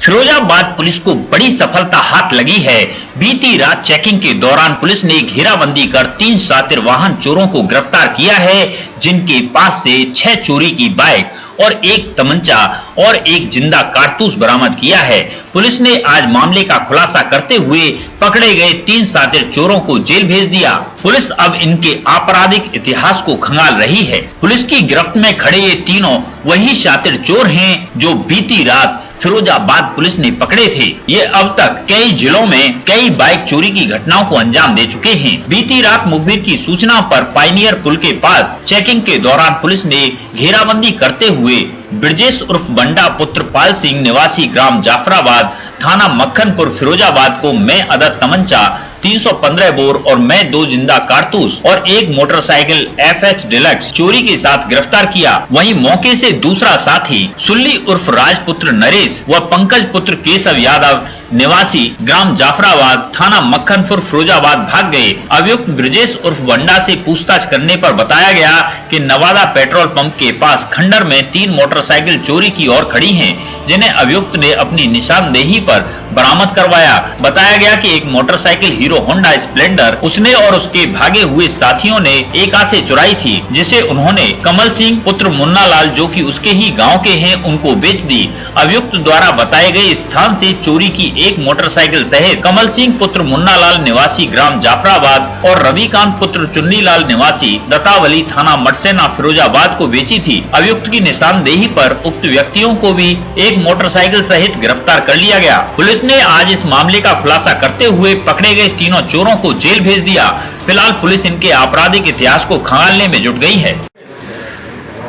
Firozabad police को बड़ी सफलता हाथ लगी है। बीती रात चेकिंग के दौरान पुलिस ने घेराबंदी कर 3 शातिर वाहन चोरों को गिरफ्तार किया है, जिनके पास से 6 चोरी की बाइक और 1 तमंचा और 1 जिंदा कारतूस बरामद किया है। पुलिस ने आज मामले का खुलासा करते हुए पकड़े गए 3 शातिर चोरों को जेल भेज दिया। पुलिस अब इनके आपराधिक इतिहास को खंगाल रही है। पुलिस की गिरफ्त में खड़े ये तीनों वही शातिर चोर हैं जो बीती रात फिरोजाबाद पुलिस ने पकड़े थे। ये अब तक कई जिलों में कई बाइक चोरी की घटनाओं को अंजाम दे चुके हैं। बीती रात मुखबिर की सूचना पर पायनियर पुल के पास चेकिंग के दौरान पुलिस ने घेराबंदी करते हुए ब्रजेश उर्फ बंडा पुत्र पाल सिंह निवासी ग्राम जाफराबाद थाना मक्खनपुर फिरोजाबाद को मैं अदद तमंचा 315 बोर और मैं 2 जिंदा कारतूस और 1 मोटरसाइकिल FH डिलक्स चोरी के साथ गिरफ्तार किया। वहीं मौके से दूसरा साथी सुल्ली उर्फ राजपुत्र नरेश व पंकज पुत्र केशव यादव निवासी ग्राम जाफराबाद थाना मक्खनपुर फिरोजाबाद भाग गए। अभियुक्त ब्रजेश उर्फ बंडा से पूछताछ करने पर बताया गया कि नवादा पेट्रोल पंप के पास खंडर में 3 मोटरसाइकिल चोरी की ओर खड़ी हैं, जिन्हें अभियुक्त ने अपनी निशानदेही पर बरामद करवाया। बताया गया कि एक मोटरसाइकिल हीरो होंडा स्प्लेंडर उसने और उसके भागे हुए साथियों ने एका से चुराई थी, जिसे उन्होंने कमल सिंह पुत्र मुन्ना लाल जो कि उसके ही गांव के हैं उनको बेच दी। अभियुक्त द्वारा बताए गए स्थान से चोरी की 1 मोटरसाइकिल सहित कमल सिंह पुत्र मुन्ना लाल निवासी ग्राम जाफराबाद और रविकांत पुत्र चुन्नी लाल निवासी दत्तावली थाना मटसेना फिरोजाबाद को बेची थी। अभियुक्त की निशानदेही पर उक्त व्यक्तियों को भी 1 मोटरसाइकिल सहित गिरफ्तार कर लिया गया। पुलिस ने आज इस मामले का खुलासा करते हुए पकड़े गए तीनों चोरों को जेल भेज दिया। फिलहाल पुलिस इनके आपराधिक इतिहास को खंगालने में जुट गई है।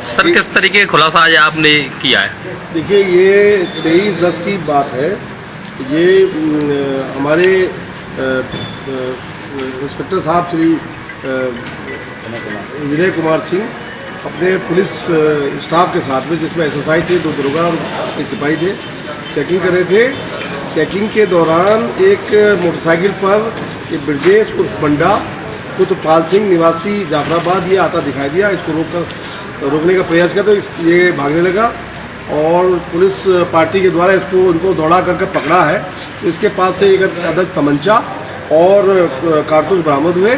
सर, किस तरीके का खुलासा आज आपने किया है? देखिए, ये 23/10 की बात है। ये हमारे इंस्पेक्टर साहब श्री विनय कुमार सिंह अपने पुलिस स्टाफ के साथ में, जिसमें SSI थे, 2 दरोगा और 1 सिपाही थे, चेकिंग कर रहे थे। चेकिंग के दौरान एक मोटरसाइकिल पर एक ब्रजेश उर्फ बंडा पुत्र पाल सिंह निवासी जाफराबाद ये आता दिखाई दिया। इसको रोकने का प्रयास किया तो ये भागने लगा और पुलिस पार्टी के द्वारा इनको दौड़ा करके पकड़ा है। तो इसके पास से एक अदद तमंचा और कारतूस बरामद हुए।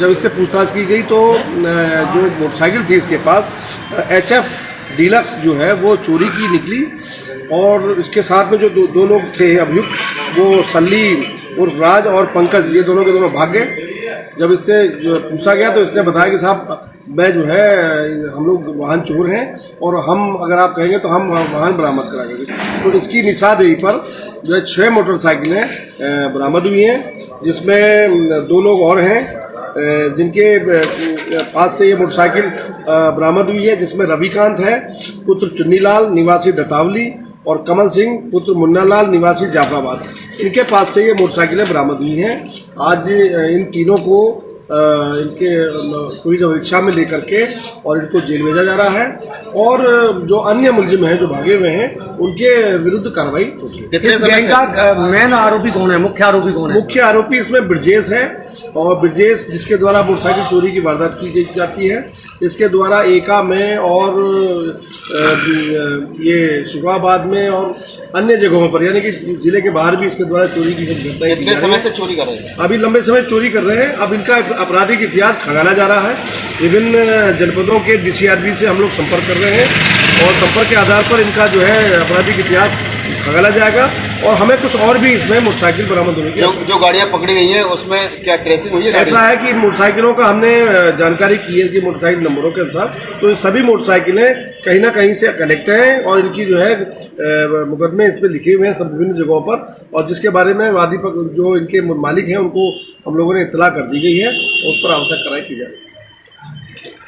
जब इससे पूछताछ की गई तो जो मोटरसाइकिल थी इसके पास HF डिलक्स जो है वो चोरी की निकली और इसके साथ में जो दो लोग थे अभियुक्त, वो सल्ली उर्फ राज और पंकज, ये दोनों के दोनों भाग गए। जब इससे पूछा गया तो इसने बताया कि साहब मैं जो है हम लोग वाहन चोर हैं और हम अगर आप कहेंगे तो हम वाहन बरामद कराएंगे। तो इसकी निशानदेही पर जो है 6 मोटरसाइकिलें बरामद हुई हैं, जिसमें 2 लोग और हैं जिनके पास से ये मोटरसाइकिल बरामद हुई है, जिसमें रविकांत है पुत्र चुन्नीलाल निवासी दत्तावली और कमल सिंह पुत्र मुन्ना लाल निवासी जाफराबाद। इनके पास से ये मोटरसाइकिलें बरामद हुई हैं। आज इन तीनों को इनके पुलिस परीक्षा में लेकर के और इनको जेल भेजा जा रहा है और जो अन्य मुलजिम हैं जो भागे हुए हैं उनके विरुद्ध कार्रवाई हो रही है। इस गैंग का मेन आरोपी कौन है? मुख्य आरोपी कौन है? मुख्य आरोपी इसमें ब्रजेश है और ब्रजेश जिसके द्वारा मोटरसाइकिल चोरी की वारदात की जाती है, इसके द्वारा एका में और ये शुभाबाद में और अन्य जगहों पर, यानी कि जिले के बाहर भी इसके द्वारा चोरी की घटनाएं। कितने समय से चोरी कर रहे हैं? अभी लंबे समय चोरी कर रहे हैं। अब इनका आपराधिक इतिहास खंगाला जा रहा है। विभिन्न जनपदों के DCRB से हम लोग संपर्क कर रहे हैं और संपर्क के आधार पर इनका जो है आपराधिक इतिहास खंगाला जाएगा और हमें कुछ और भी इसमें मोटरसाइकिल बरामद होने की जो गाड़ियां पकड़ी गई हैं उसमें क्या ट्रेसिंग हुई है? ऐसा है कि मोटरसाइकिलों का हमने जानकारी की है कि मोटरसाइकिल नंबरों के अनुसार तो सभी मोटरसाइकिलें कहीं ना कहीं से कनेक्ट हैं और इनकी जो है मुकदमे इस पर लिखे हुए हैं सब विभिन्न जगहों पर, और जिसके बारे में वादी जो इनके मालिक हैं उनको हम लोगों ने इत्तला कर दी गई है और उस पर आवश्यक कार्रवाई की जा रही है।